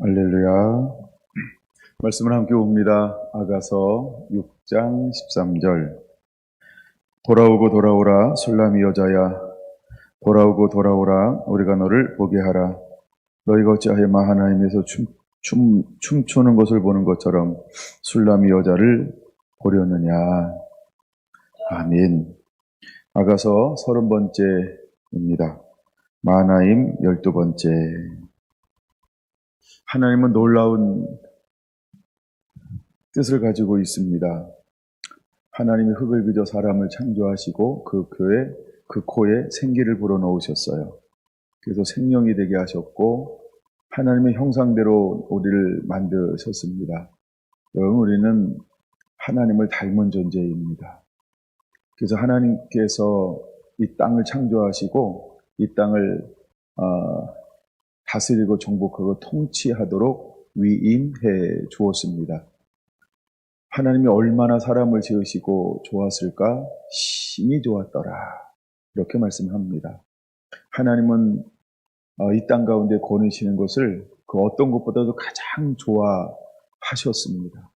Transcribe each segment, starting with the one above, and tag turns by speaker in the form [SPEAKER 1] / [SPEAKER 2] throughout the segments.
[SPEAKER 1] 할렐루야. 말씀을 함께 봅니다. 아가서 6장 13절. 돌아오고 돌아오라 술람이 여자야. 돌아오고 돌아오라 우리가 너를 보게 하라. 너희가 어찌하여 마하나임에서 춤추는 것을 보는 것처럼 술람이 여자를 보려느냐. 아멘. 아가서 30번째입니다. 마하나임 12번째. 하나님은 놀라운 뜻을 가지고 있습니다. 하나님이 흙을 빚어 사람을 창조하시고 그 코에 생기를 불어넣으셨어요. 그래서 생명이 되게 하셨고 하나님의 형상대로 우리를 만드셨습니다. 여러분, 우리는 하나님을 닮은 존재입니다. 그래서 하나님께서 이 땅을 창조하시고 이 땅을 다스리고 정복하고 통치하도록 위임해 주었습니다. 하나님이 얼마나 사람을 지으시고 좋았을까? 심히 좋았더라. 이렇게 말씀합니다. 하나님은 이 땅 가운데 거느시는 것을 그 어떤 것보다도 가장 좋아하셨습니다.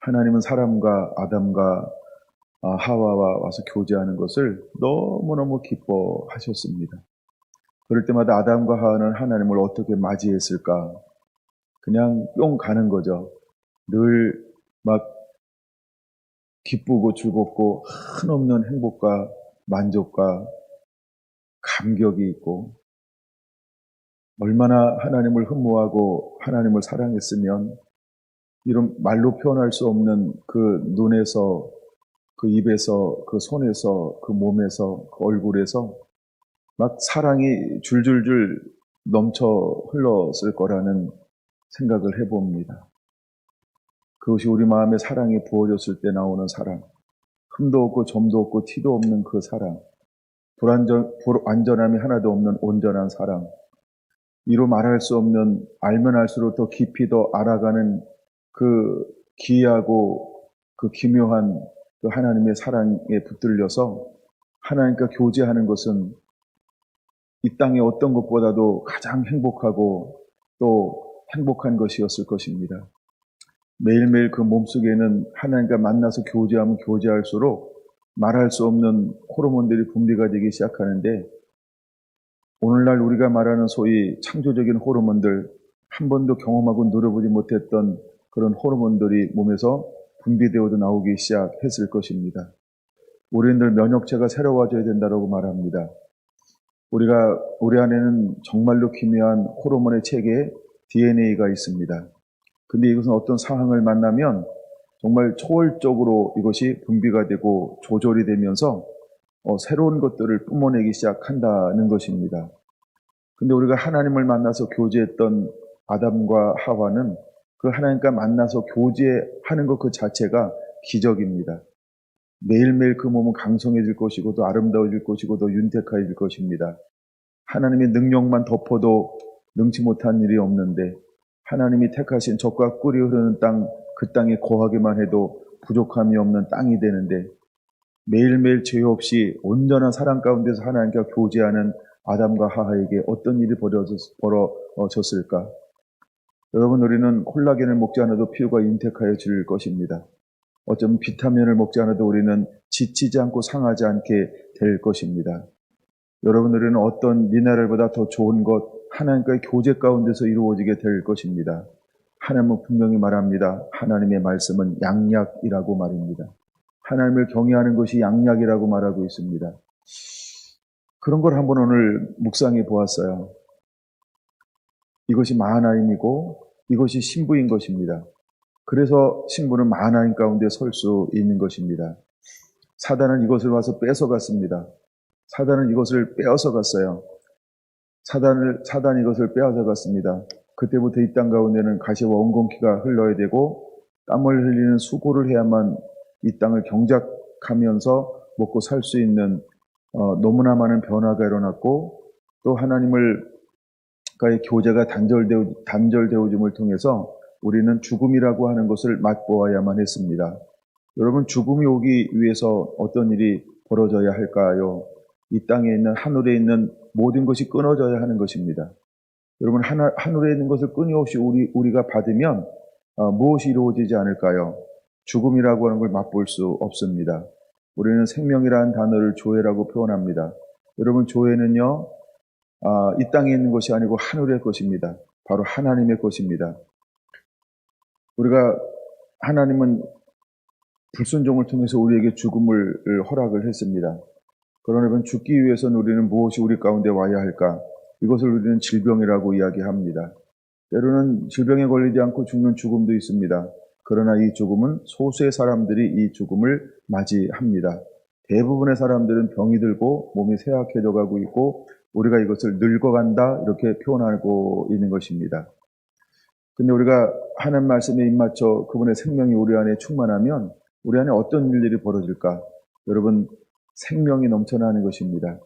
[SPEAKER 1] 하나님은 사람과 아담과 하와와 와서 교제하는 것을 너무너무 기뻐하셨습니다. 그럴 때마다 아담과 하와는 하나님을 어떻게 맞이했을까? 그냥 뿅 가는 거죠. 늘 막 기쁘고 즐겁고 한없는 행복과 만족과 감격이 있고, 얼마나 하나님을 흠모하고 하나님을 사랑했으면 이런 말로 표현할 수 없는 그 눈에서, 그 입에서, 그 손에서, 그 몸에서, 그 얼굴에서 막 사랑이 줄줄줄 넘쳐 흘렀을 거라는 생각을 해봅니다. 그것이 우리 마음에 사랑이 부어졌을 때 나오는 사랑, 흠도 없고 점도 없고 티도 없는 그 사랑, 불완전함이 하나도 없는 온전한 사랑, 이로 말할 수 없는, 알면 알수록 더 깊이 더 알아가는 그 기이하고 그 기묘한 그 하나님의 사랑에 붙들려서 하나님과 교제하는 것은 이 땅의 어떤 것보다도 가장 행복하고 또 행복한 것이었을 것입니다. 매일매일 그 몸속에는 하나님과 만나서 교제하면 교제할수록 말할 수 없는 호르몬들이 분비가 되기 시작하는데, 오늘날 우리가 말하는 소위 창조적인 호르몬들, 한 번도 경험하고 누려보지 못했던 그런 호르몬들이 몸에서 분비되어도 나오기 시작했을 것입니다. 우리들 면역체가 새로워져야 된다고 말합니다. 우리 안에는 정말로 기묘한 호르몬의 체계에 DNA가 있습니다. 근데 이것은 어떤 상황을 만나면 정말 초월적으로 이것이 분비가 되고 조절이 되면서 새로운 것들을 뿜어내기 시작한다는 것입니다. 근데 우리가 하나님을 만나서 교제했던 아담과 하와는 그 하나님과 만나서 교제하는 것 그 자체가 기적입니다. 매일매일 그 몸은 강성해질 것이고 더 아름다워질 것이고 더 윤택해질 것입니다. 하나님의 능력만 덮어도 능치 못한 일이 없는데, 하나님이 택하신 젖과 꿀이 흐르는 땅, 그 땅에 거하기만 해도 부족함이 없는 땅이 되는데, 매일매일 죄 없이 온전한 사랑 가운데서 하나님과 교제하는 아담과 하와에게 어떤 일이 벌어졌을까? 여러분, 우리는 콜라겐을 먹지 않아도 피부가 윤택하여질 것입니다. 어쩌면 비타민을 먹지 않아도 우리는 지치지 않고 상하지 않게 될 것입니다. 여러분, 우리는 어떤 미네랄보다 더 좋은 것, 하나님과의 교제 가운데서 이루어지게 될 것입니다. 하나님은 분명히 말합니다. 하나님의 말씀은 양약이라고 말입니다. 하나님을 경외하는 것이 양약이라고 말하고 있습니다. 그런 걸 한번 오늘 묵상해 보았어요. 이것이 마하나임이고 이것이 신부인 것입니다. 그래서 신부는 마하나임 가운데 설 수 있는 것입니다. 사단은 이것을 와서 뺏어갔습니다. 사단은 이것을 빼앗아 갔어요. 사단이 이것을 빼앗아 갔습니다. 그때부터 이 땅 가운데는 가시와 엉겅퀴가 흘러야 되고 땀을 흘리는 수고를 해야만 이 땅을 경작하면서 먹고 살 수 있는 너무나 많은 변화가 일어났고, 또 하나님과의 교제가 단절되어짐을 통해서 우리는 죽음이라고 하는 것을 맛보아야만 했습니다. 여러분, 죽음이 오기 위해서 어떤 일이 벌어져야 할까요? 이 땅에 있는, 하늘에 있는 모든 것이 끊어져야 하는 것입니다. 여러분, 하늘에 있는 것을 끊임없이 우리가 받으면 무엇이 이루어지지 않을까요? 죽음이라고 하는 걸 맛볼 수 없습니다. 우리는 생명이라는 단어를 조회라고 표현합니다. 여러분, 조회는요, 이 땅에 있는 것이 아니고 하늘의 것입니다. 바로 하나님의 것입니다. 하나님은 불순종을 통해서 우리에게 죽음을 허락을 했습니다. 그러나 죽기 위해서는 우리는 무엇이 우리 가운데 와야 할까? 이것을 우리는 질병이라고 이야기합니다. 때로는 질병에 걸리지 않고 죽는 죽음도 있습니다. 그러나 이 죽음은 소수의 사람들이 이 죽음을 맞이합니다. 대부분의 사람들은 병이 들고 몸이 쇠약해져 가고 있고 우리가 이것을 늙어간다 이렇게 표현하고 있는 것입니다. 근데 우리가 하나님 말씀에 입맞춰 그분의 생명이 우리 안에 충만하면 우리 안에 어떤 일들이 벌어질까? 여러분, 생명이 넘쳐나는 것입니다.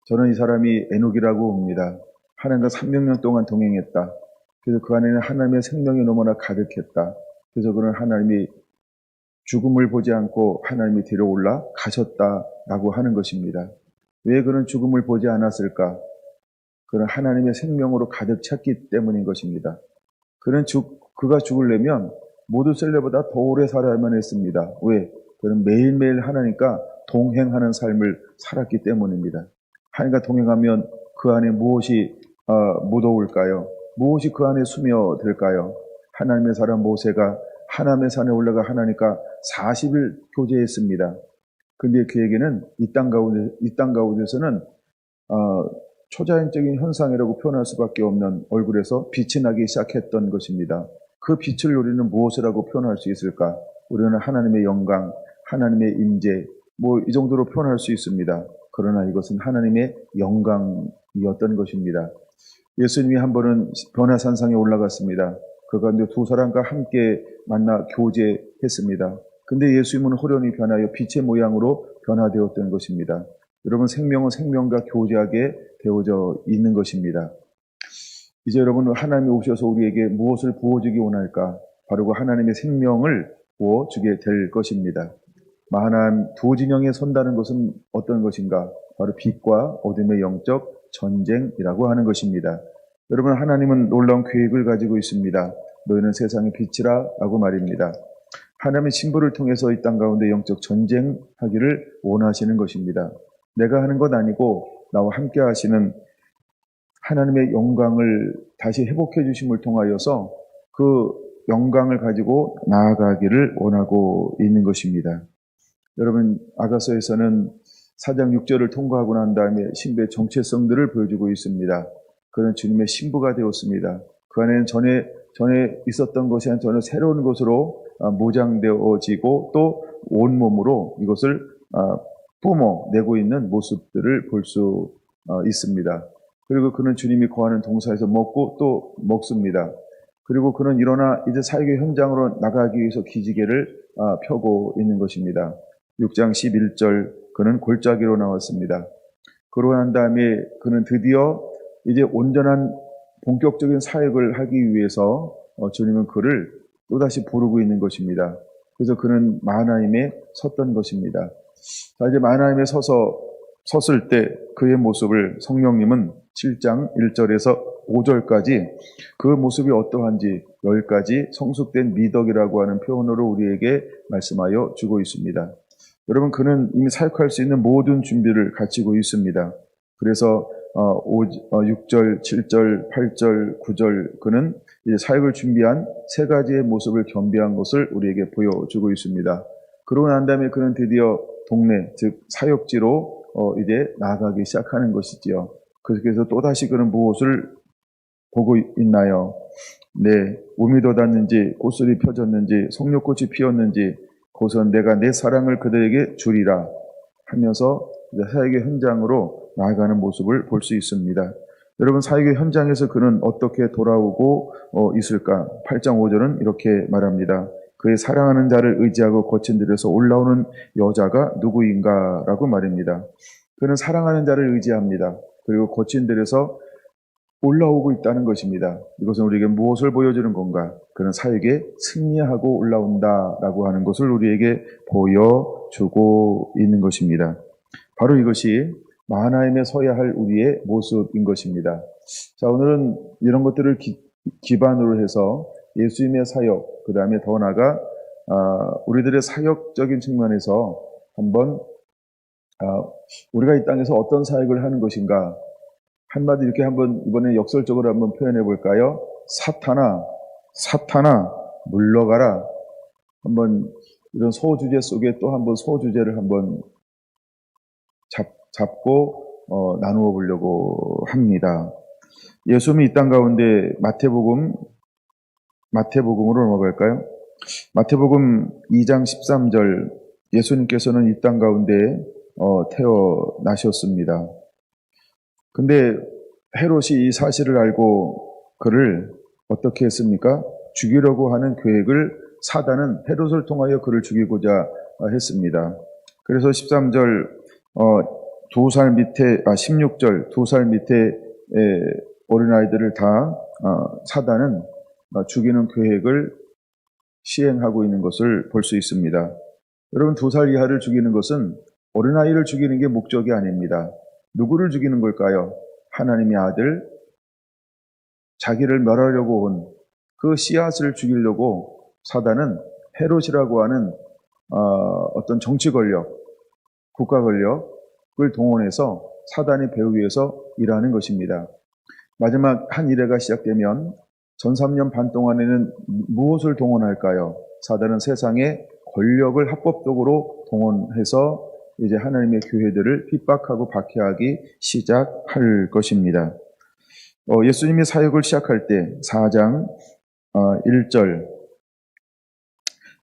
[SPEAKER 1] 저는 이 사람이 에녹이라고 봅니다. 하나님과 300년 동안 동행했다. 그래서 그 안에는 하나님의 생명이 너무나 가득했다. 그래서 그는 하나님이 죽음을 보지 않고 하나님이 뒤로 올라 가셨다라고 하는 것입니다. 왜 그는 죽음을 보지 않았을까? 그는 하나님의 생명으로 가득 찼기 때문인 것입니다. 그가 죽으려면 모두 셀레보다 더 오래 살아야만 했습니다. 왜? 그는 매일매일 하나님과 동행하는 삶을 살았기 때문입니다. 하나님과 동행하면 그 안에 무엇이 묻어올까요? 무엇이 그 안에 스며들까요? 하나님의 사람 모세가 하나님의 산에 올라가 하나님과 40일 교제했습니다. 근데 그에게는 이 땅 가운데서는 초자연적인 현상이라고 표현할 수밖에 없는 얼굴에서 빛이 나기 시작했던 것입니다. 그 빛을 우리는 무엇이라고 표현할 수 있을까? 우리는 하나님의 영광, 하나님의 임재, 이 정도로 표현할 수 있습니다. 그러나 이것은 하나님의 영광이었던 것입니다. 예수님이 한 번은 변화산상에 올라갔습니다. 그 가운데 두 사람과 함께 만나 교제했습니다. 근데 예수님은 호련히 변하여 빛의 모양으로 변화되었던 것입니다. 여러분, 생명은 생명과 교제하게 되어져 있는 것입니다. 이제 여러분, 하나님이 오셔서 우리에게 무엇을 부어주기 원할까? 바로 그 하나님의 생명을 부어주게 될 것입니다. 만한 두 진영에 선다는 것은 어떤 것인가? 바로 빛과 어둠의 영적 전쟁이라고 하는 것입니다. 여러분, 하나님은 놀라운 계획을 가지고 있습니다. 너희는 세상의 빛이라 라고 말입니다. 하나님의 신부를 통해서 이 땅 가운데 영적 전쟁하기를 원하시는 것입니다. 내가 하는 것 아니고 나와 함께 하시는 하나님의 영광을 다시 회복해 주심을 통하여서 그 영광을 가지고 나아가기를 원하고 있는 것입니다. 여러분, 아가서에서는 4장 6절을 통과하고 난 다음에 신부의 정체성들을 보여주고 있습니다. 그는 주님의 신부가 되었습니다. 그 안에는 전에 있었던 것이 아니라 전혀 새로운 것으로 모장되어지고 또 온몸으로 이것을 뿜어내고 있는 모습들을 볼 수 있습니다. 그리고 그는 주님이 거하는 동사에서 먹고 또 먹습니다. 그리고 그는 일어나 이제 사역의 현장으로 나가기 위해서 기지개를 펴고 있는 것입니다. 6장 11절, 그는 골짜기로 나왔습니다. 그러고 난 다음에 그는 드디어 이제 온전한 본격적인 사역을 하기 위해서 주님은 그를 또다시 부르고 있는 것입니다. 그래서 그는 마하나임에 섰던 것입니다. 자, 이제 마하나임에 섰을 때 그의 모습을 성령님은 7장 1절에서 5절까지 그 모습이 어떠한지 10가지 성숙된 미덕이라고 하는 표현으로 우리에게 말씀하여 주고 있습니다. 여러분, 그는 이미 사역할 수 있는 모든 준비를 갖추고 있습니다. 그래서 6절, 7절, 8절, 9절 그는 이제 사역을 준비한 3가지의 모습을 겸비한 것을 우리에게 보여주고 있습니다. 그러고 난 다음에 그는 드디어 동네, 즉 사역지로 이제 나아가기 시작하는 것이지요. 그래서 또다시 그는 무엇을 보고 있나요? 네, 우미 돋았는지 꽃술이 펴졌는지 송료꽃이 피었는지 곧은 내가 내 사랑을 그들에게 주리라 하면서 사역의 현장으로 나아가는 모습을 볼 수 있습니다. 여러분, 사역의 현장에서 그는 어떻게 돌아오고 있을까? 8장 5절은 이렇게 말합니다. 그의 사랑하는 자를 의지하고 거친 들에서 올라오는 여자가 누구인가? 라고 말입니다. 그는 사랑하는 자를 의지합니다. 그리고 거친 들에서 올라오고 있다는 것입니다. 이것은 우리에게 무엇을 보여주는 건가? 그는 사역에 승리하고 올라온다라고 하는 것을 우리에게 보여주고 있는 것입니다. 바로 이것이 마하나임에 서야 할 우리의 모습인 것입니다. 자, 오늘은 이런 것들을 기반으로 해서 예수님의 사역, 그 다음에 더 나아가 우리들의 사역적인 측면에서 한번 우리가 이 땅에서 어떤 사역을 하는 것인가, 한마디 이렇게 한번 이번에 역설적으로 한번 표현해 볼까요? 사탄아 물러가라. 한번 이런 소주제 속에 또 한번 소주제를 한번 잡고 나누어 보려고 합니다. 예수님이 이 땅 가운데 마태복음으로 넘어갈까요? 마태복음 2장 13절, 예수님께서는 이 땅 가운데 태어나셨습니다. 근데 헤롯이 이 사실을 알고 그를 어떻게 했습니까? 죽이려고 하는 계획을 사단은 헤롯을 통하여 그를 죽이고자 했습니다. 그래서 13절 2살 밑에 16절 2살 밑에 어린아이들을 다 사단은 죽이는 계획을 시행하고 있는 것을 볼 수 있습니다. 여러분, 2살 이하를 죽이는 것은 어린아이를 죽이는 게 목적이 아닙니다. 누구를 죽이는 걸까요? 하나님의 아들, 자기를 멸하려고 온 그 씨앗을 죽이려고 사단은 헤롯이라고 하는 어떤 정치 권력, 국가 권력을 동원해서 사단의 배후 위에서 일하는 것입니다. 마지막 한 일회가 시작되면 전 3년 반 동안에는 무엇을 동원할까요? 사단은 세상의 권력을 합법적으로 동원해서 이제 하나님의 교회들을 핍박하고 박해하기 시작할 것입니다. 예수님이 사역을 시작할 때 4장 1절,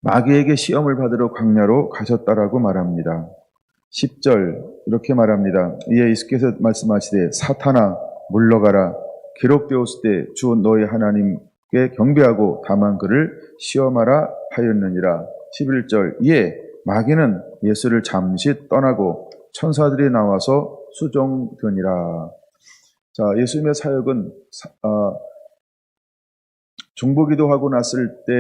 [SPEAKER 1] 마귀에게 시험을 받으러 광야로 가셨다라고 말합니다. 10절 이렇게 말합니다. 이에 예수께서 말씀하시되 사탄아 물러가라. 기록되었을 때 주 너의 하나님께 경배하고 다만 그를 시험하라 하였느니라. 11절 이에 마귀는 예수를 잠시 떠나고 천사들이 나와서 수종드니라. 자, 예수님의 사역은 중보기도하고 났을 때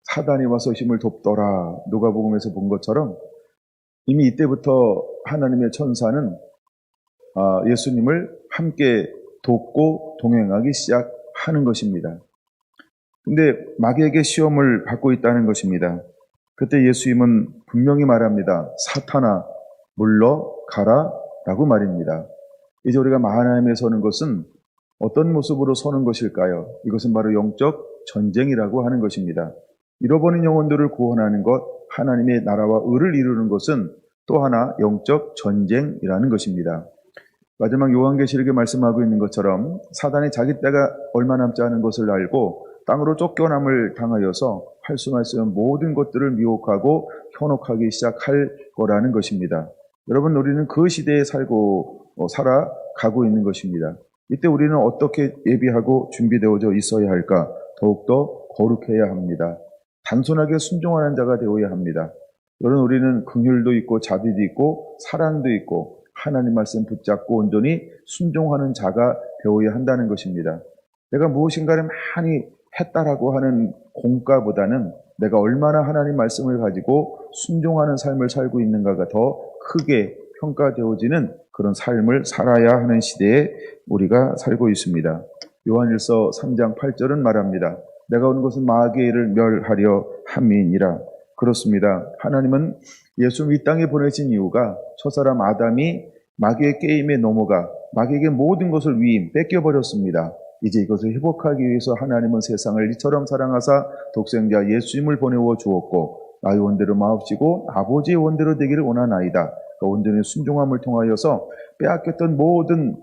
[SPEAKER 1] 사단이 와서 힘을 돕더라. 누가복음에서 본 것처럼 이미 이때부터 하나님의 천사는 예수님을 함께 돕고 동행하기 시작하는 것입니다. 근데 마귀에게 시험을 받고 있다는 것입니다. 그때 예수님은 분명히 말합니다. 사탄아 물러가라 라고 말입니다. 이제 우리가 마하나임에 서는 것은 어떤 모습으로 서는 것일까요? 이것은 바로 영적 전쟁이라고 하는 것입니다. 잃어버린 영혼들을 구원하는 것, 하나님의 나라와 의를 이루는 것은 또 하나 영적 전쟁이라는 것입니다. 마지막 요한계시록에 말씀하고 있는 것처럼 사단이 자기 때가 얼마 남지 않은 것을 알고 땅으로 쫓겨남을 당하여서 할 수 없는 모든 것들을 미혹하고 현혹하기 시작할 거라는 것입니다. 여러분, 우리는 그 시대에 살아가고 있는 것입니다. 이때 우리는 어떻게 예비하고 준비되어져 있어야 할까? 더욱더 거룩해야 합니다. 단순하게 순종하는 자가 되어야 합니다. 여러분, 우리는 긍휼도 있고 자비도 있고 사랑도 있고 하나님 말씀 붙잡고 온전히 순종하는 자가 되어야 한다는 것입니다. 내가 무엇인가를 많이 했다라고 하는 공과보다는 내가 얼마나 하나님 말씀을 가지고 순종하는 삶을 살고 있는가가 더 크게 평가되어지는 그런 삶을 살아야 하는 시대에 우리가 살고 있습니다. 요한일서 3장 8절은 말합니다. 내가 온 것은 마귀의 일을 멸하려 함이니라. 그렇습니다. 하나님은 예수 이 땅에 보내신 이유가 첫사람 아담이 마귀의 게임에 넘어가 마귀에게 모든 것을 뺏겨버렸습니다. 이제 이것을 회복하기 위해서 하나님은 세상을 이처럼 사랑하사 독생자 예수님을 보내어 주었고 나의 원대로 마옵시고 아버지의 원대로 되기를 원하나이다. 그 온전히 순종함을 통하여서 빼앗겼던 모든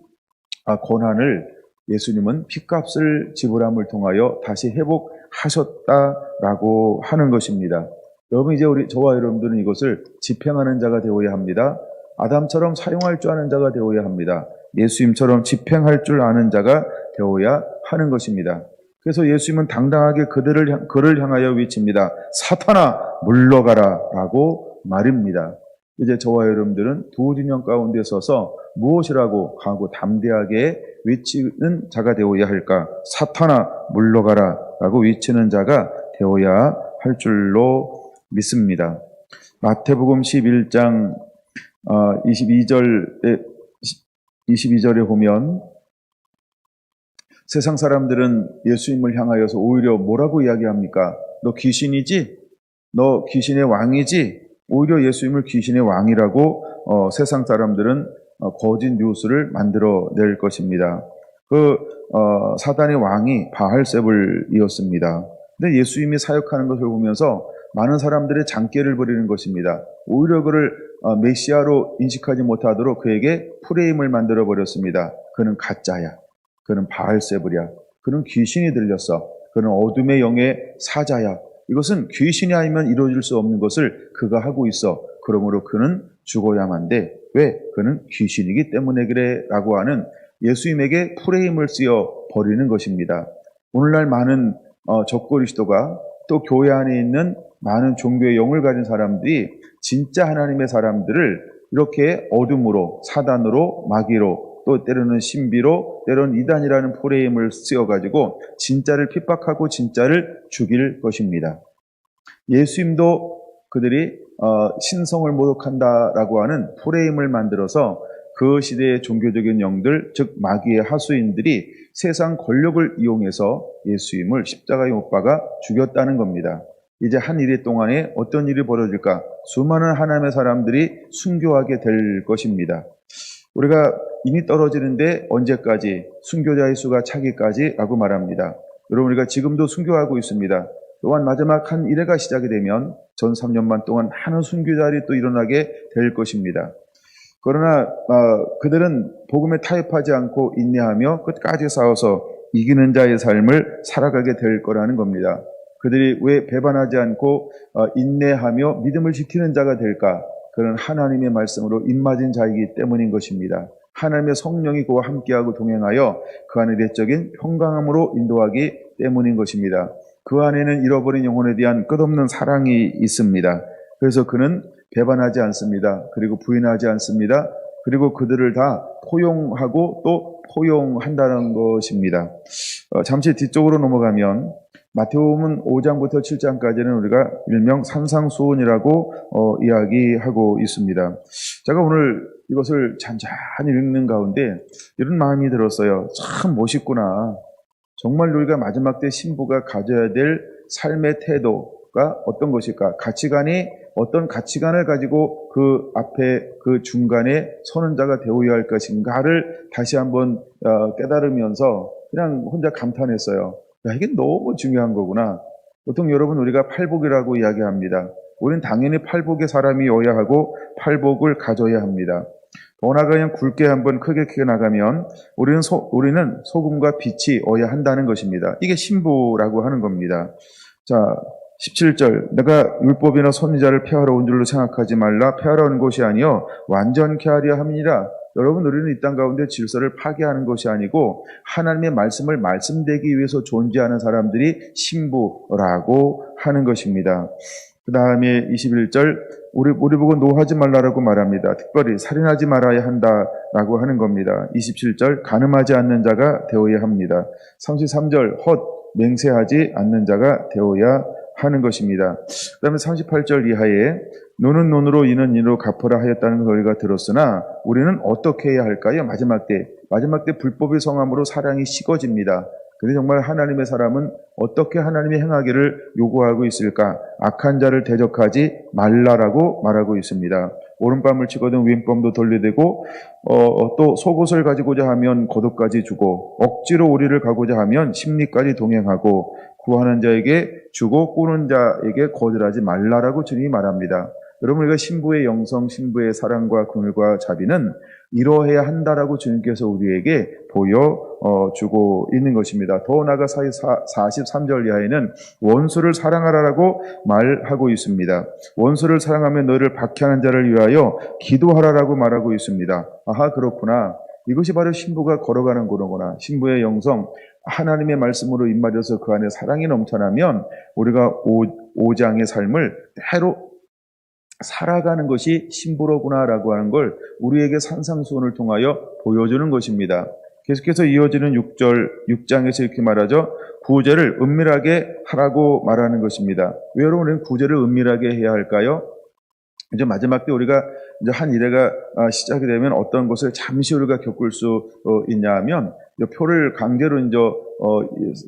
[SPEAKER 1] 권한을 예수님은 핏값을 지불함을 통하여 다시 회복하셨다라고 하는 것입니다. 여러분, 이제 저와 여러분들은 이것을 집행하는 자가 되어야 합니다. 아담처럼 사용할 줄 아는 자가 되어야 합니다. 예수님처럼 집행할 줄 아는 자가 되어야 하는 것입니다. 그래서 예수님은 당당하게 그를 향하여 외칩니다. 사탄아 물러가라 라고 말입니다. 이제 저와 여러분들은 두 진영 가운데 서서 무엇이라고 하고 담대하게 외치는 자가 되어야 할까? 사탄아 물러가라 라고 외치는 자가 되어야 할 줄로 믿습니다. 마태복음 11장 22절에 22절에 보면 세상 사람들은 예수님을 향하여서 오히려 뭐라고 이야기합니까? 너 귀신이지? 너 귀신의 왕이지? 오히려 예수님을 귀신의 왕이라고 세상 사람들은 거짓 뉴스를 만들어낼 것입니다. 사단의 왕이 바알세불이었습니다. 근데 예수님이 사역하는 것을 보면서 많은 사람들의 장깨를 부리는 것입니다. 오히려 그를 메시아로 인식하지 못하도록 그에게 프레임을 만들어 버렸습니다. 그는 가짜야. 그는 바알세불이야. 그는 귀신이 들렸어. 그는 어둠의 영의 사자야. 이것은 귀신이 아니면 이루어질 수 없는 것을 그가 하고 있어. 그러므로 그는 죽어야만 돼. 왜? 그는 귀신이기 때문에 그래 라고 하는 예수님에게 프레임을 쓰여 버리는 것입니다. 오늘날 많은 적그리스도가 또 교회 안에 있는 많은 종교의 영을 가진 사람들이 진짜 하나님의 사람들을 이렇게 어둠으로, 사단으로, 마귀로, 또 때로는 신비로, 때로는 이단이라는 프레임을 쓰여가지고 진짜를 핍박하고 진짜를 죽일 것입니다. 예수님도 그들이 신성을 모독한다라고 하는 프레임을 만들어서 그 시대의 종교적인 영들, 즉 마귀의 하수인들이 세상 권력을 이용해서 예수님을 십자가에 못 박아 죽였다는 겁니다. 이제 한 일일 동안에 어떤 일이 벌어질까? 수많은 하나님의 사람들이 순교하게 될 것입니다. 우리가 이미 떨어지는데 언제까지? 순교자의 수가 차기까지 라고 말합니다. 여러분, 우리가 지금도 순교하고 있습니다. 또한 마지막 한 일회가 시작이 되면 전 3년만 동안 많은 순교자들이 또 일어나게 될 것입니다. 그러나 그들은 복음에 타협하지 않고 인내하며 끝까지 싸워서 이기는 자의 삶을 살아가게 될 거라는 겁니다. 그들이 왜 배반하지 않고 인내하며 믿음을 지키는 자가 될까? 그는 하나님의 말씀으로 입맞은 자이기 때문인 것입니다. 하나님의 성령이 그와 함께하고 동행하여 그 안에 내적인 평강함으로 인도하기 때문인 것입니다. 그 안에는 잃어버린 영혼에 대한 끝없는 사랑이 있습니다. 그래서 그는 배반하지 않습니다. 그리고 부인하지 않습니다. 그리고 그들을 다 포용하고 또 포용한다는 것입니다. 잠시 뒤쪽으로 넘어가면 마태복음 5장부터 7장까지는 우리가 일명 산상수훈이라고 이야기하고 있습니다. 제가 오늘 이것을 잔잔히 읽는 가운데 이런 마음이 들었어요. 참 멋있구나. 정말 우리가 마지막 때 신부가 가져야 될 삶의 태도가 어떤 것일까? 가치관이 어떤 가치관을 가지고 그 앞에 그 중간에 서는 자가 되어야 할 것인가를 다시 한번 깨달으면서 그냥 혼자 감탄했어요. 야, 이게 너무 중요한 거구나. 보통 여러분 우리가 팔복이라고 이야기합니다. 우리는 당연히 팔복의 사람이어야 하고 팔복을 가져야 합니다. 더 나아가 그냥 굵게 한번 크게 나가면 우리는 소금과 빛이어야 한다는 것입니다. 이게 신부라고 하는 겁니다. 자, 17절 내가 율법이나 선지자를 폐하러 온 줄로 생각하지 말라. 폐하러 온 것이 아니요 완전케 하려 함이니라. 여러분, 우리는 이 땅 가운데 질서를 파괴하는 것이 아니고 하나님의 말씀을 말씀되기 위해서 존재하는 사람들이 신부라고 하는 것입니다. 그 다음에 21절 우리 보고 노하지 말라라고 말합니다. 특별히 살인하지 말아야 한다라고 하는 겁니다. 27절 간음하지 않는 자가 되어야 합니다. 33절 헛 맹세하지 않는 자가 되어야 하는 것입니다. 그 다음에 38절 이하에 눈은 눈으로 이는 이로 갚으라 하였다는 걸 우리가 들었으나 우리는 어떻게 해야 할까요? 마지막 때 불법의 성함으로 사랑이 식어집니다. 그런데 정말 하나님의 사람은 어떻게 하나님의 행하기를 요구하고 있을까? 악한 자를 대적하지 말라라고 말하고 있습니다. 오른밤을 치거든 왼밤도 돌려대고 또 속옷을 가지고자 하면 겉옷까지 주고 억지로 우리를 가고자 하면 심리까지 동행하고 구하는 자에게 주고 꾸는 자에게 거절하지 말라라고 주님이 말합니다. 여러분, 우리가 신부의 영성, 신부의 사랑과 긍휼과 자비는 이러해야 한다라고 주님께서 우리에게 보여주고 있는 것입니다. 더 나아가 43절 이하에는 원수를 사랑하라라고 말하고 있습니다. 원수를 사랑하며 너를 박해하는 자를 위하여 기도하라라고 말하고 있습니다. 아하, 그렇구나. 이것이 바로 신부가 걸어가는 거로구나. 신부의 영성, 하나님의 말씀으로 입맞아서 그 안에 사랑이 넘쳐나면 우리가 오장의 삶을 때로 살아가는 것이 신부로구나라고 하는 걸 우리에게 산상수훈을 통하여 보여주는 것입니다. 계속해서 이어지는 6장에서 이렇게 말하죠. 구제를 은밀하게 하라고 말하는 것입니다. 왜 여러분 우리는 구제를 은밀하게 해야 할까요? 이제 마지막 때 우리가 이제 한 일회가 시작이 되면 어떤 것을 잠시 우리가 겪을 수 있냐 하면, 표를 강제로 이제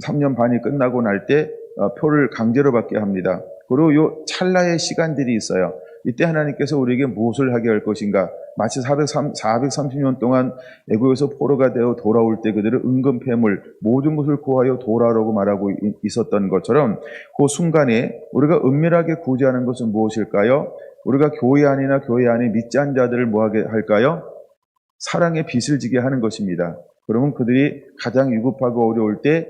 [SPEAKER 1] 3년 반이 끝나고 날 때 표를 강제로 받게 합니다. 그리고 요 찰나의 시간들이 있어요. 이때 하나님께서 우리에게 무엇을 하게 할 것인가? 마치 430년 동안 애굽에서 포로가 되어 돌아올 때 그들은 은금 패물 모든 것을 구하여 돌아오라고 말하고 있었던 것처럼, 그 순간에 우리가 은밀하게 구제하는 것은 무엇일까요? 우리가 교회 안이나 교회 안에 믿지 않은 자들을 뭐하게 할까요? 사랑의 빚을 지게 하는 것입니다. 그러면 그들이 가장 위급하고 어려울 때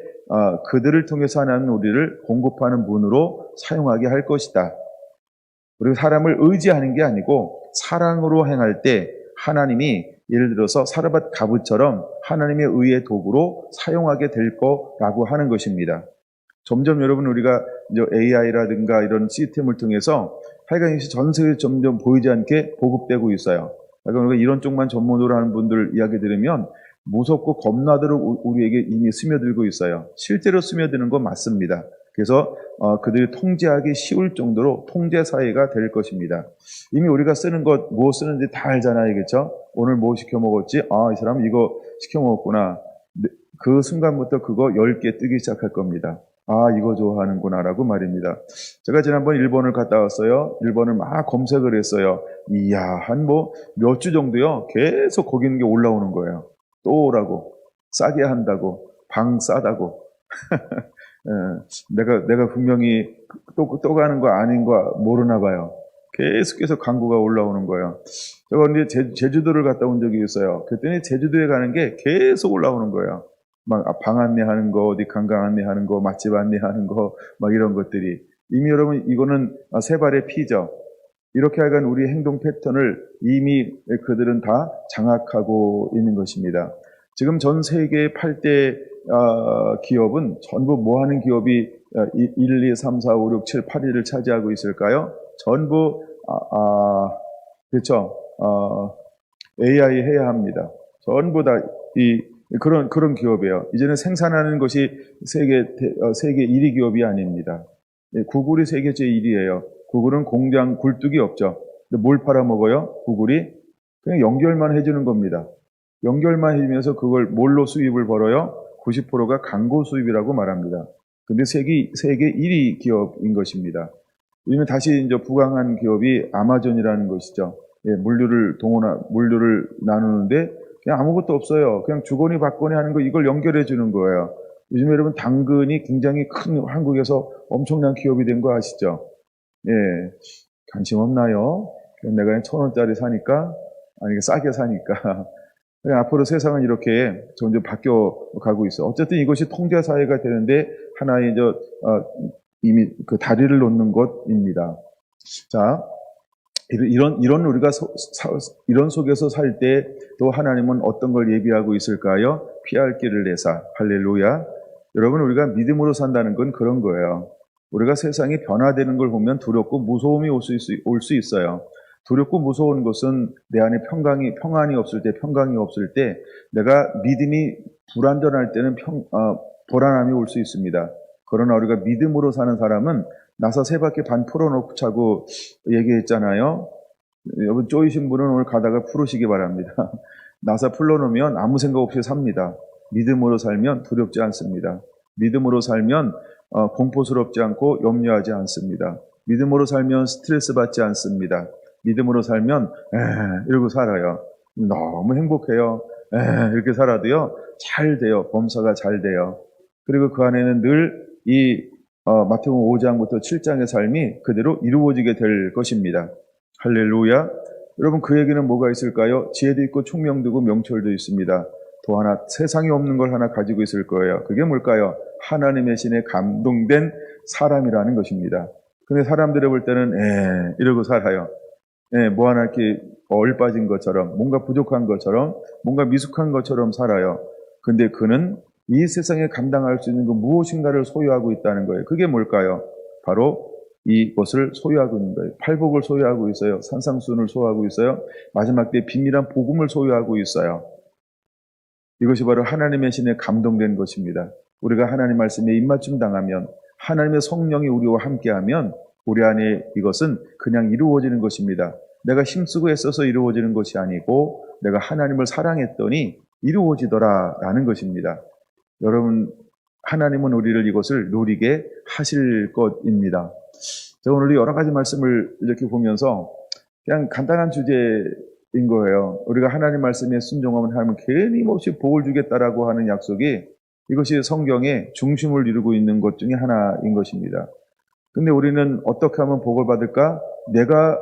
[SPEAKER 1] 그들을 통해서 하나님은 우리를 공급하는 분으로 사용하게 할 것이다. 그리고 사람을 의지하는 게 아니고 사랑으로 행할 때 하나님이 예를 들어서 사르밧 가부처럼 하나님의 의의 도구로 사용하게 될 거라고 하는 것입니다. 점점 여러분 우리가 이제 AI라든가 이런 시스템을 통해서 하여간 이것이 전 세계에 점점 보이지 않게 보급되고 있어요. 그러니까 우리가 이런 쪽만 전문으로 하는 분들 이야기 들으면 무섭고 겁나도록 우리에게 이미 스며들고 있어요. 실제로 스며드는 건 맞습니다. 그래서 그들이 통제하기 쉬울 정도로 통제 사회가 될 것입니다. 이미 우리가 쓰는 것, 뭐 쓰는지 다 알잖아요. 그렇죠? 오늘 뭐 시켜 먹었지? 이 사람 이거 시켜 먹었구나. 그 순간부터 그거 10개 뜨기 시작할 겁니다. 이거 좋아하는구나 라고 말입니다. 제가 지난번 일본을 갔다 왔어요. 일본을 막 검색을 했어요. 이야, 한 몇 주 정도요. 계속 거기 있는 게 올라오는 거예요. 또 오라고. 싸게 한다고. 방 싸다고. 내가 분명히 또 가는 거 아닌 거 모르나 봐요. 계속해서 광고가 올라오는 거예요. 제가 근데 제주도를 갔다 온 적이 있어요. 그랬더니 제주도에 가는 게 계속 올라오는 거예요. 막 방 안내하는 거, 어디 관광 안내하는 거, 맛집 안내하는 거, 막 이런 것들이. 이미 여러분 이거는 세 발의 피죠. 이렇게 하여간 우리 행동 패턴을 이미 그들은 다 장악하고 있는 것입니다. 지금 전 세계의 8대 기업은 전부 뭐 하는 기업이 1, 2, 3, 4, 5, 6, 7, 8위를 차지하고 있을까요? 전부 그렇죠. AI 해야 합니다. 전부 다 그런 기업이에요. 이제는 생산하는 것이 세계 1위 기업이 아닙니다. 구글이 세계 제1위예요. 구글은 공장 굴뚝이 없죠. 근데 뭘 팔아먹어요? 구글이 그냥 연결만 해주는 겁니다. 연결만 해주면서 그걸 뭘로 수입을 벌어요? 90%가 광고 수입이라고 말합니다. 근데 세계 1위 기업인 것입니다. 이는 다시 이제 부강한 기업이 아마존이라는 것이죠. 물류를 나누는데 그냥 아무것도 없어요. 그냥 주거니 받거니 하는 거 이걸 연결해 주는 거예요. 요즘 여러분 당근이 굉장히 큰 한국에서 엄청난 기업이 된 거 아시죠? 관심 없나요? 내가 1,000원짜리 사니까 아니 싸게 사니까. 앞으로 세상은 이렇게 점점 바뀌어 가고 있어. 어쨌든 이것이 통제 사회가 되는데 하나의 이미 그 다리를 놓는 것입니다. 자, 이런 우리가 이런 속에서 살 때 또 하나님은 어떤 걸 예비하고 있을까요? 피할 길을 내사. 할렐루야. 여러분 우리가 믿음으로 산다는 건 그런 거예요. 우리가 세상이 변화되는 걸 보면 두렵고 무서움이 올 수 있어요. 두렵고 무서운 것은 내 안에 평안이 없을 때, 평강이 없을 때, 내가 믿음이 불안전할 때는 불안함이 올 수 있습니다. 그러나 우리가 믿음으로 사는 사람은 나사 3바퀴 반 풀어놓고 차고 얘기했잖아요. 여러분 쪼이신 분은 오늘 가다가 풀으시기 바랍니다. 나사 풀어놓으면 아무 생각 없이 삽니다. 믿음으로 살면 두렵지 않습니다. 믿음으로 살면 공포스럽지 않고 염려하지 않습니다. 믿음으로 살면 스트레스 받지 않습니다. 믿음으로 살면 이러고 살아요. 너무 행복해요. 이렇게 살아도요 잘 돼요. 범사가 잘 돼요. 그리고 그 안에는 늘 이 마태복음 5장부터 7장의 삶이 그대로 이루어지게 될 것입니다. 할렐루야. 여러분 그 얘기는 뭐가 있을까요? 지혜도 있고 총명도 있고 명철도 있습니다. 또 하나 세상에 없는 걸 하나 가지고 있을 거예요. 그게 뭘까요? 하나님의 신에 감동된 사람이라는 것입니다. 근데 사람들이 볼 때는 이러고 살아요. 뭐 하나 이렇게 얼빠진 것처럼, 뭔가 부족한 것처럼, 뭔가 미숙한 것처럼 살아요. 근데 그는 이 세상에 감당할 수 있는 그 무엇인가를 소유하고 있다는 거예요. 그게 뭘까요? 바로 이것을 소유하고 있는 거예요. 팔복을 소유하고 있어요. 산상수훈을 소유하고 있어요. 마지막 때 비밀한 복음을 소유하고 있어요. 이것이 바로 하나님의 신에 감동된 것입니다. 우리가 하나님 말씀에 입맞춤 당하면, 하나님의 성령이 우리와 함께하면 우리 안에 이것은 그냥 이루어지는 것입니다. 내가 힘쓰고 애써서 이루어지는 것이 아니고 내가 하나님을 사랑했더니 이루어지더라라는 것입니다. 여러분, 하나님은 우리를 이것을 누리게 하실 것입니다. 제가 오늘 여러 가지 말씀을 이렇게 보면서 그냥 간단한 주제인 거예요. 우리가 하나님 말씀에 순종하면 하나님은 끊임없이 복을 주겠다라고 하는 약속이 이것이 성경의 중심을 이루고 있는 것 중에 하나인 것입니다. 근데 우리는 어떻게 하면 복을 받을까? 내가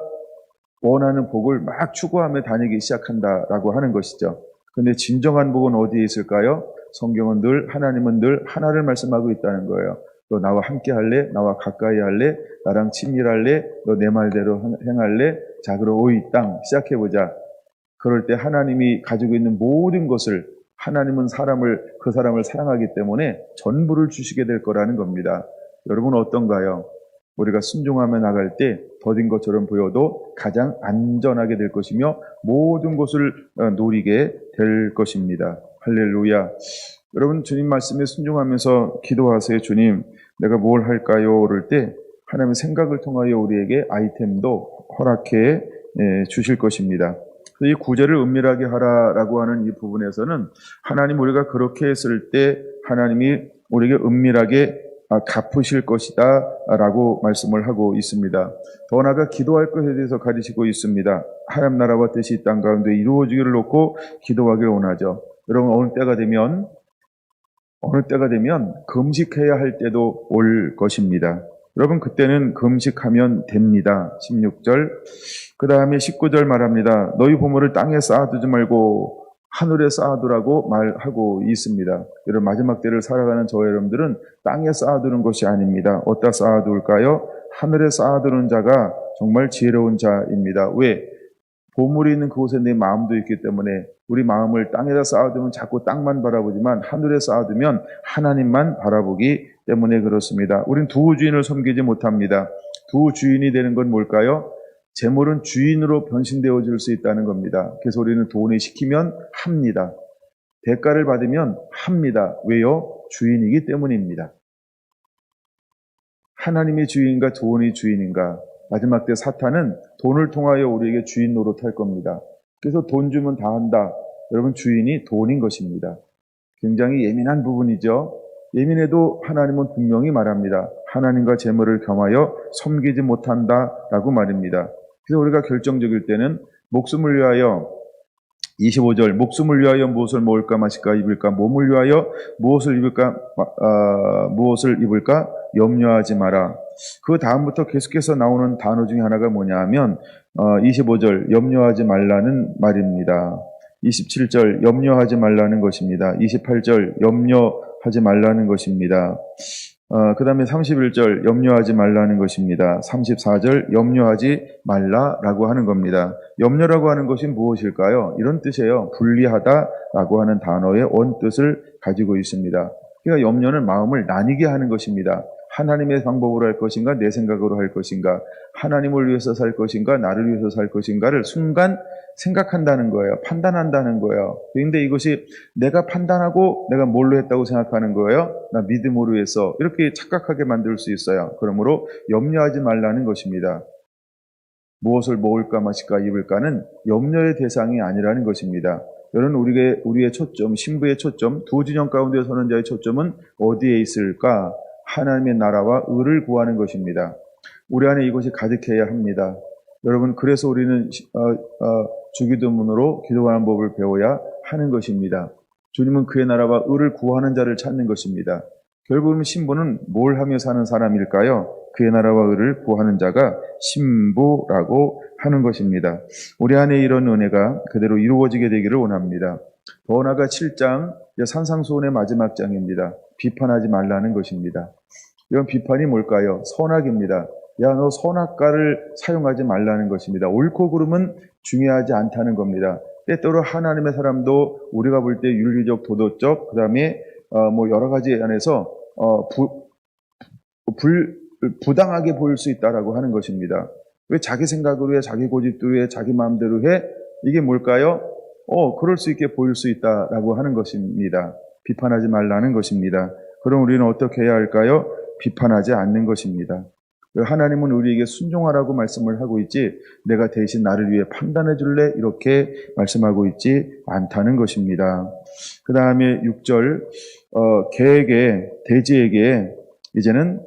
[SPEAKER 1] 원하는 복을 막 추구하며 다니기 시작한다라고 하는 것이죠. 근데 진정한 복은 어디에 있을까요? 성경은 늘, 하나님은 늘 하나를 말씀하고 있다는 거예요. 너 나와 함께 할래? 나와 가까이 할래? 나랑 친밀할래? 너 내 말대로 행할래? 자, 그럼 오이 땅 시작해보자. 그럴 때 하나님이 가지고 있는 모든 것을, 하나님은 그 사람을 사랑하기 때문에 전부를 주시게 될 거라는 겁니다. 여러분 어떤가요? 우리가 순종하며 나갈 때 더딘 것처럼 보여도 가장 안전하게 될 것이며 모든 것을 누리게 될 것입니다. 할렐루야. 여러분, 주님 말씀에 순종하면서 기도하세요. 주님, 내가 뭘 할까요? 그럴 때 하나님의 생각을 통하여 우리에게 아이템도 허락해 주실 것입니다. 이 구제를 은밀하게 하라라고 하는 이 부분에서는 하나님, 우리가 그렇게 했을 때 하나님이 우리에게 은밀하게 갚으실 것이다 라고 말씀을 하고 있습니다. 더 나아가 기도할 것에 대해서 가르치고 있습니다. 하나님 나라와 뜻이 이 땅 가운데 이루어지기를 놓고 기도하기를 원하죠. 여러분, 어느 때가 되면 금식해야 할 때도 올 것입니다. 여러분, 그때는 금식하면 됩니다. 16절, 그 다음에 19절 말합니다. 너희 보물을 땅에 쌓아두지 말고 하늘에 쌓아두라고 말하고 있습니다. 여러분, 마지막 때를 살아가는 저와 여러분들은 땅에 쌓아두는 것이 아닙니다. 어디다 쌓아둘까요? 하늘에 쌓아두는 자가 정말 지혜로운 자입니다. 왜? 보물이 있는 그곳에 내 마음도 있기 때문에 우리 마음을 땅에다 쌓아두면 자꾸 땅만 바라보지만 하늘에 쌓아두면 하나님만 바라보기 때문에 그렇습니다. 우린 두 주인을 섬기지 못합니다. 두 주인이 되는 건 뭘까요? 재물은 주인으로 변신되어질 수 있다는 겁니다. 그래서 우리는 돈이 시키면 합니다. 대가를 받으면 합니다. 왜요? 주인이기 때문입니다. 하나님이 주인인가 돈이 주인인가? 마지막 때 사탄은 돈을 통하여 우리에게 주인 노릇할 겁니다. 그래서 돈 주면 다 한다. 여러분, 주인이 돈인 것입니다. 굉장히 예민한 부분이죠. 예민해도 하나님은 분명히 말합니다. 하나님과 재물을 겸하여 섬기지 못한다라고 말입니다. 그래서 우리가 결정적일 때는 목숨을 위하여 25절, 목숨을 위하여 무엇을 먹을까 마실까 입을까, 몸을 위하여 무엇을 입을까 염려하지 마라. 그 다음부터 계속해서 나오는 단어 중에 하나가 뭐냐 하면 25절 염려하지 말라는 말입니다. 27절 염려하지 말라는 것입니다. 28절 염려하지 말라는 것입니다. 그 다음에 31절 염려하지 말라는 것입니다. 34절 염려하지 말라라고 하는 겁니다. 염려라고 하는 것이 무엇일까요? 이런 뜻이에요. 분리하다라고 하는 단어의 원뜻을 가지고 있습니다. 그러니까 염려는 마음을 나뉘게 하는 것입니다. 하나님의 방법으로 할 것인가, 내 생각으로 할 것인가, 하나님을 위해서 살 것인가, 나를 위해서 살 것인가를 순간 생각한다는 거예요. 판단한다는 거예요. 그런데 이것이 내가 판단하고 내가 뭘로 했다고 생각하는 거예요? 나 믿음으로 해서 이렇게 착각하게 만들 수 있어요. 그러므로 염려하지 말라는 것입니다. 무엇을 먹을까 마실까 입을까는 염려의 대상이 아니라는 것입니다. 여러분, 우리의 초점, 신부의 초점, 두 진영 가운데 서는 자의 초점은 어디에 있을까? 하나님의 나라와 의를 구하는 것입니다. 우리 안에 이것이 가득해야 합니다. 여러분, 그래서 우리는 주기도문으로 기도하는 법을 배워야 하는 것입니다. 주님은 그의 나라와 의를 구하는 자를 찾는 것입니다. 결국은 신부는 뭘 하며 사는 사람일까요? 그의 나라와 의를 구하는 자가 신부라고 하는 것입니다. 우리 안에 이런 은혜가 그대로 이루어지게 되기를 원합니다. 더 나아가 7장, 산상수훈의 마지막 장입니다. 비판하지 말라는 것입니다. 이런 비판이 뭘까요? 선악입니다. 야, 너 선악과를 사용하지 말라는 것입니다. 옳고 그름은 중요하지 않다는 겁니다. 때때로 하나님의 사람도 우리가 볼 때 윤리적, 도덕적, 그 다음에 여러 가지 안에서 부당하게 보일 수 있다라고 하는 것입니다. 왜 자기 생각으로 해, 자기 고집대로 해, 자기 마음대로 해? 이게 뭘까요? 그럴 수 있게 보일 수 있다라고 하는 것입니다. 비판하지 말라는 것입니다. 그럼 우리는 어떻게 해야 할까요? 비판하지 않는 것입니다. 하나님은 우리에게 순종하라고 말씀을 하고 있지 내가 대신 나를 위해 판단해 줄래? 이렇게 말씀하고 있지 않다는 것입니다. 그 다음에 6절 개에게 돼지에게 이제는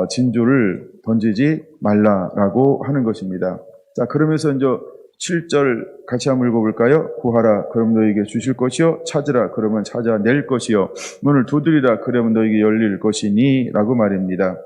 [SPEAKER 1] 진주를 던지지 말라라고 하는 것입니다. 자, 그러면서 이제 7절 같이 한번 읽어볼까요? 구하라 그럼 너에게 주실 것이요 찾으라 그러면 찾아낼 것이요 문을 두드리라 그러면 너에게 열릴 것이니 라고 말입니다.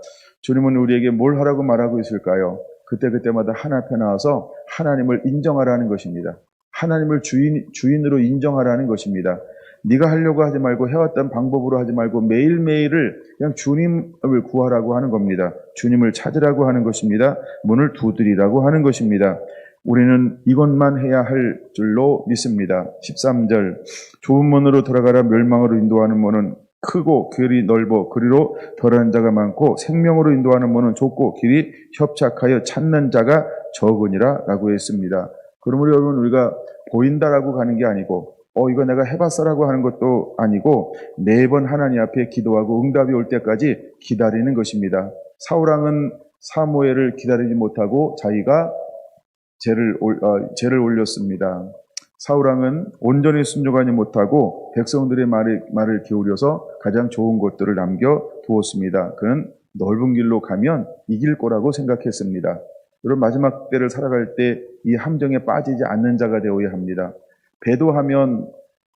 [SPEAKER 1] 주님은 우리에게 뭘 하라고 말하고 있을까요? 그때그때마다 하나 앞에 나와서 하나님을 인정하라는 것입니다. 하나님을 주인으로 인정하라는 것입니다. 네가 하려고 하지 말고 해왔던 방법으로 하지 말고 매일매일을 그냥 주님을 구하라고 하는 겁니다. 주님을 찾으라고 하는 것입니다. 문을 두드리라고 하는 것입니다. 우리는 이것만 해야 할 줄로 믿습니다. 13절 좁은 문으로 들어가라 멸망으로 인도하는 문은 크고 길이 넓어 그리로 덜한 자가 많고 생명으로 인도하는 문은 좁고 길이 협착하여 찾는 자가 적으니라 라고 했습니다. 그러므로 여러분 우리가 보인다라고 가는 게 아니고 이거 내가 해봤어라고 하는 것도 아니고 매번 하나님 앞에 기도하고 응답이 올 때까지 기다리는 것입니다. 사울왕은 사무엘을 기다리지 못하고 자기가 죄를 올렸습니다. 사울왕은 온전히 순종하지 못하고 백성들의 말을 기울여서 가장 좋은 것들을 남겨두었습니다. 그는 넓은 길로 가면 이길 거라고 생각했습니다. 여러분 마지막 때를 살아갈 때 이 함정에 빠지지 않는 자가 되어야 합니다. 배도하면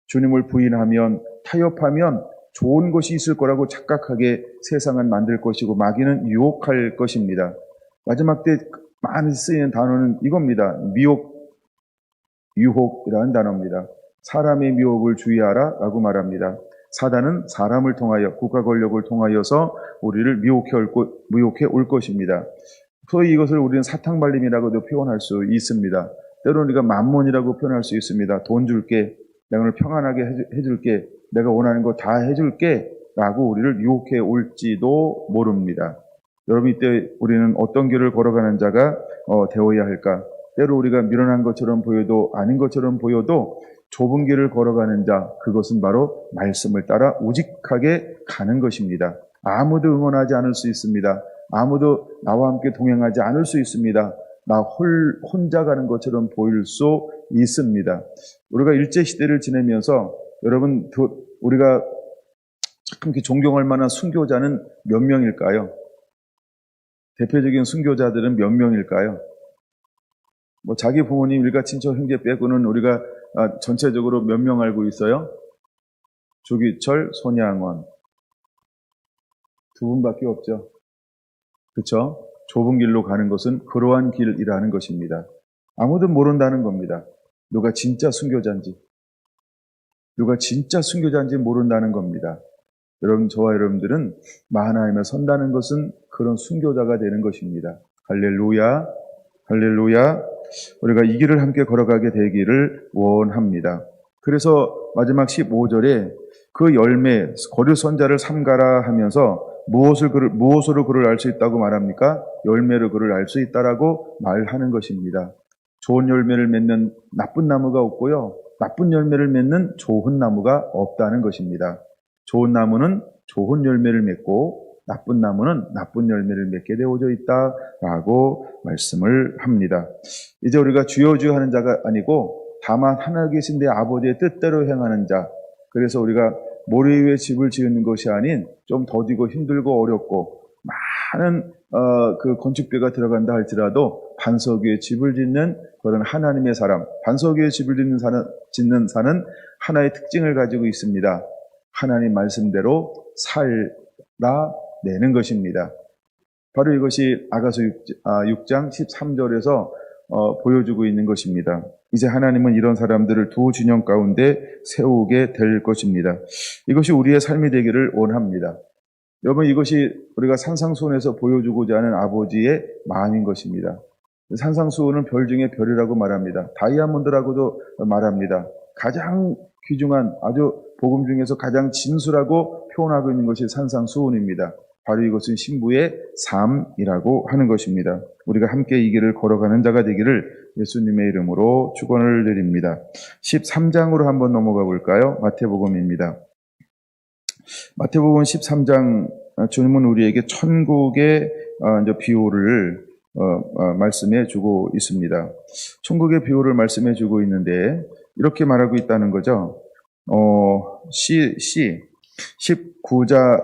[SPEAKER 1] 주님을 부인하면 타협하면 좋은 것이 있을 거라고 착각하게 세상은 만들 것이고 마귀는 유혹할 것입니다. 마지막 때 많이 쓰이는 단어는 이겁니다. 미혹, 유혹이라는 단어입니다. 사람의 미혹을 주의하라 라고 말합니다. 사단은 사람을 통하여 국가 권력을 통하여서 우리를 미혹해 올 것입니다. 소위 이것을 우리는 사탕발림이라고도 표현할 수 있습니다. 때로는 우리가 만몬이라고 표현할 수 있습니다. 돈 줄게, 내가 오늘 평안하게 해줄게, 내가 원하는 거 다 해줄게 라고 우리를 유혹해 올지도 모릅니다. 여러분 이때 우리는 어떤 길을 걸어가는 자가 되어야 할까? 때로 우리가 미련한 것처럼 보여도 아닌 것처럼 보여도 좁은 길을 걸어가는 자, 그것은 바로 말씀을 따라 우직하게 가는 것입니다. 아무도 응원하지 않을 수 있습니다. 아무도 나와 함께 동행하지 않을 수 있습니다. 나 혼자 가는 것처럼 보일 수 있습니다. 우리가 일제시대를 지내면서 여러분 우리가 참 존경할 만한 순교자는 몇 명일까요? 대표적인 순교자들은 몇 명일까요? 자기 부모님, 일가 친척, 형제 빼고는 우리가 전체적으로 몇 명 알고 있어요? 조기철, 손양원. 두 분밖에 없죠. 그렇죠? 좁은 길로 가는 것은 그러한 길이라는 것입니다. 아무도 모른다는 겁니다. 누가 진짜 순교자인지 모른다는 겁니다. 여러분, 저와 여러분들은 하나님에 선다는 것은 그런 순교자가 되는 것입니다. 할렐루야, 할렐루야. 우리가 이 길을 함께 걸어가게 되기를 원합니다. 그래서 마지막 15절에 그 열매, 거류 선자를 삼가라 하면서 무엇으로 그를 알 수 있다고 말합니까? 열매로 그를 알 수 있다라고 말하는 것입니다. 좋은 열매를 맺는 나쁜 나무가 없고요. 나쁜 열매를 맺는 좋은 나무가 없다는 것입니다. 좋은 나무는 좋은 열매를 맺고 나쁜 나무는 나쁜 열매를 맺게 되어져 있다라고 말씀을 합니다. 이제 우리가 주여 주여 하는 자가 아니고 다만 하나 계신 내 아버지의 뜻대로 행하는 자. 그래서 우리가 모래 위에 집을 지은 것이 아닌 좀 더디고 힘들고 어렵고 많은 그 건축비가 들어간다 할지라도 반석 위에 집을 짓는 그런 하나님의 사람, 반석 위에 집을 짓는 사는 하나의 특징을 가지고 있습니다. 하나님 말씀대로 살아내는 것입니다. 바로 이것이 아가서 6장 13절에서 보여주고 있는 것입니다. 이제 하나님은 이런 사람들을 두 진영 가운데 세우게 될 것입니다. 이것이 우리의 삶이 되기를 원합니다. 여러분, 이것이 우리가 산상수훈에서 보여주고자 하는 아버지의 마음인 것입니다. 산상수훈은 별 중에 별이라고 말합니다. 다이아몬드라고도 말합니다. 가장 귀중한 아주 복음 중에서 가장 진수라고 표현하고 있는 것이 산상수훈입니다. 바로 이것은 신부의 삶이라고 하는 것입니다. 우리가 함께 이 길을 걸어가는 자가 되기를 예수님의 이름으로 축원을 드립니다. 13장으로 한번 넘어가 볼까요? 마태복음입니다. 마태복음 13장, 주님은 우리에게 천국의 이제 비유를 말씀해 주고 있습니다. 천국의 비유를 말씀해 주고 있는데 이렇게 말하고 있다는 거죠.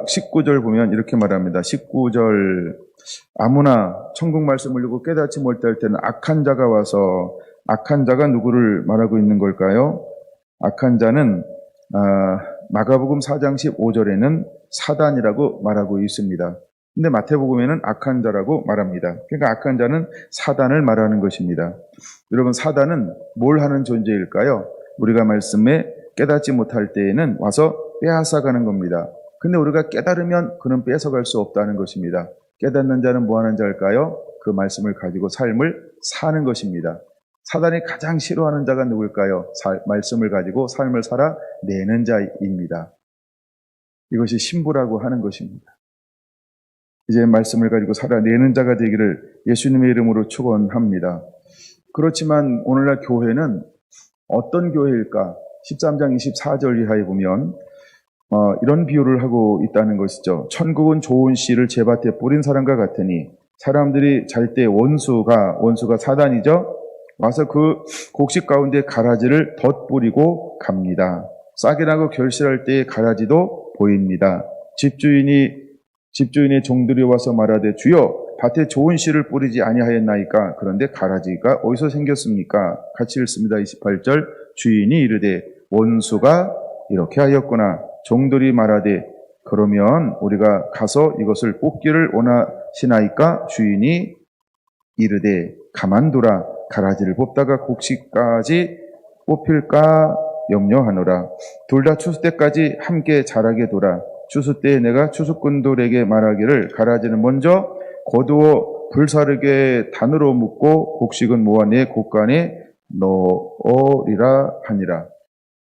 [SPEAKER 1] 19절 보면 이렇게 말합니다. 19절 아무나 천국 말씀을 듣고 깨닫지 못할 때는 악한 자가 와서, 악한 자가 누구를 말하고 있는 걸까요? 악한 자는 마가복음 4장 15절에는 사단이라고 말하고 있습니다. 근데 마태복음에는 악한 자라고 말합니다. 그러니까 악한 자는 사단을 말하는 것입니다. 여러분, 사단은 뭘 하는 존재일까요? 우리가 말씀에 깨닫지 못할 때에는 와서 빼앗아가는 겁니다. 근데 우리가 깨달으면 그는 뺏어갈 수 없다는 것입니다. 깨닫는 자는 뭐 하는 자일까요? 그 말씀을 가지고 삶을 사는 것입니다. 사단이 가장 싫어하는 자가 누구일까요? 말씀을 가지고 삶을 살아내는 자입니다. 이것이 신부라고 하는 것입니다. 이제 말씀을 가지고 살아내는 자가 되기를 예수님의 이름으로 축원합니다. 그렇지만 오늘날 교회는 어떤 교회일까? 13장 24절 이하에 보면 이런 비유를 하고 있다는 것이죠. 천국은 좋은 씨를 제밭에 뿌린 사람과 같으니 사람들이 잘 때 원수가 사단이죠. 와서 그 곡식 가운데 가라지를 덧뿌리고 갑니다. 싹이 나고 결실할 때의 가라지도 보입니다. 집주인의 종들이 와서 말하되 주여 밭에 좋은 씨를 뿌리지 아니하였나이까? 그런데 가라지가 어디서 생겼습니까? 같이 읽습니다. 28절 주인이 이르되 원수가 이렇게 하였구나. 종들이 말하되 그러면 우리가 가서 이것을 뽑기를 원하시나이까? 주인이 이르되 가만두라. 가라지를 뽑다가 곡식까지 뽑힐까 염려하노라. 둘 다 추수 때까지 함께 자라게 두라. 추수 때에 내가 추수꾼들에게 말하기를 가라지는 먼저 거두어 불사르게 단으로 묶고 곡식은 모아 내 곳간에 넣으리라 하니라.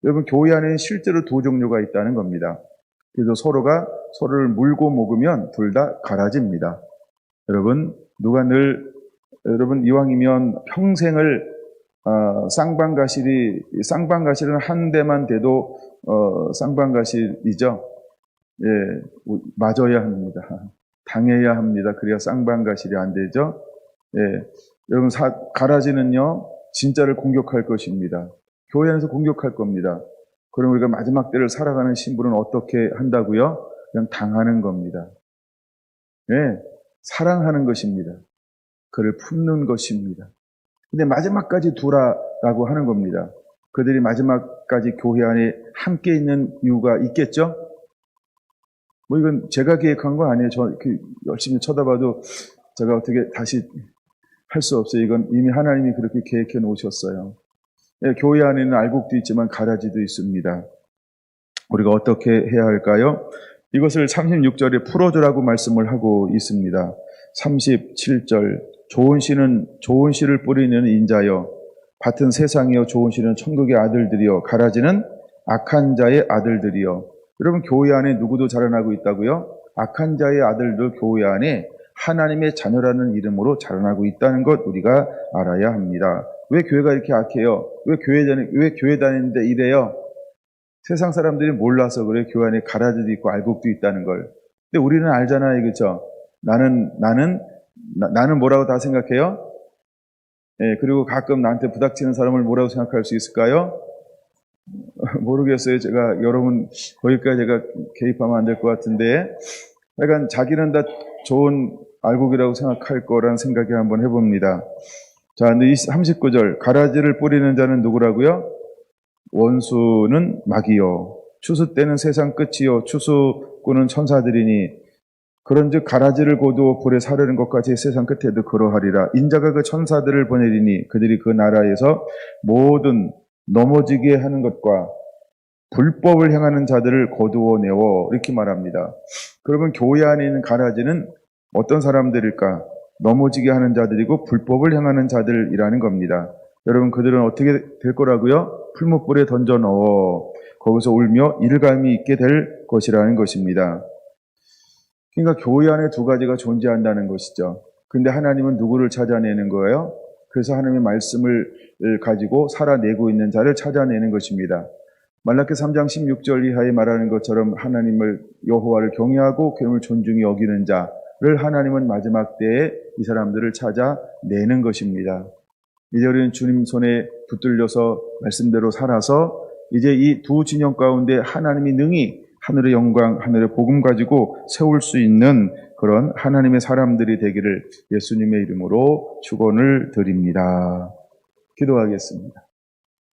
[SPEAKER 1] 여러분, 교회 안에 실제로 두 종류가 있다는 겁니다. 그래서 서로가 서로를 물고 먹으면 둘 다 가라지입니다. 여러분 이왕이면 평생을 쌍방가실은 한 대만 돼도 쌍방가실이죠. 예, 맞아야 합니다. 당해야 합니다. 그래야 쌍방가실이 안 되죠. 예, 여러분 가라지는요 진짜를 공격할 것입니다. 교회 안에서 공격할 겁니다. 그럼 우리가 마지막 때를 살아가는 신부는 어떻게 한다고요? 그냥 당하는 겁니다. 예, 사랑하는 것입니다. 그를 품는 것입니다. 근데 마지막까지 두라라고 하는 겁니다. 그들이 마지막까지 교회 안에 함께 있는 이유가 있겠죠? 이건 제가 계획한 거 아니에요. 저 열심히 쳐다봐도 제가 어떻게 다시 할 수 없어요. 이건 이미 하나님이 그렇게 계획해 놓으셨어요. 예, 교회 안에는 알곡도 있지만 가라지도 있습니다. 우리가 어떻게 해야 할까요? 이것을 36절에 풀어주라고 말씀을 하고 있습니다. 37절 좋은 씨를 뿌리는 인자여 밭은 세상이요 좋은 씨는 천국의 아들들이요 가라지는 악한 자의 아들들이요. 여러분, 교회 안에 누구도 자라나고 있다고요? 악한 자의 아들도 교회 안에 하나님의 자녀라는 이름으로 자라나고 있다는 것 우리가 알아야 합니다. 왜 교회가 이렇게 악해요? 왜 교회 다니는데 이래요? 세상 사람들이 몰라서 그래. 교회 안에 가라지도 있고 알곡도 있다는 걸. 근데 우리는 알잖아요, 그렇죠? 나는 뭐라고 다 생각해요? 예, 그리고 가끔 나한테 부닥치는 사람을 뭐라고 생각할 수 있을까요? 모르겠어요. 제가 여러분 거기까지 제가 개입하면 안 될 것 같은데, 약간 자기는 다 좋은 알곡이라고 생각할 거라는 생각을 한번 해봅니다. 자, 근데 39절 가라지를 뿌리는 자는 누구라고요? 원수는 마귀요 추수 때는 세상 끝이요 추수꾼은 천사들이니 그런즉 가라지를 거두어 불에 사르는 것까지 세상 끝에도 그러하리라. 인자가 그 천사들을 보내리니 그들이 그 나라에서 모든 넘어지게 하는 것과 불법을 행하는 자들을 거두어 내어 이렇게 말합니다. 그러면 교회 안에 있는 가라지는 어떤 사람들일까? 넘어지게 하는 자들이고 불법을 행하는 자들이라는 겁니다. 여러분, 그들은 어떻게 될 거라고요? 풀무불에 던져 넣어 거기서 울며 일감이 있게 될 것이라는 것입니다. 그러니까 교회 안에 두 가지가 존재한다는 것이죠. 근데 하나님은 누구를 찾아내는 거예요? 그래서 하나님의 말씀을 가지고 살아내고 있는 자를 찾아내는 것입니다. 말라기 3장 16절 이하에 말하는 것처럼 하나님을 여호와를 경외하고 그를 존중히 여기는 자, 하나님은 마지막 때에 이 사람들을 찾아내는 것입니다. 이제 우리는 주님 손에 붙들려서 말씀대로 살아서 이제 이 두 진영 가운데 하나님이 능히 하늘의 영광, 하늘의 복음 가지고 세울 수 있는 그런 하나님의 사람들이 되기를 예수님의 이름으로 축원을 드립니다. 기도하겠습니다.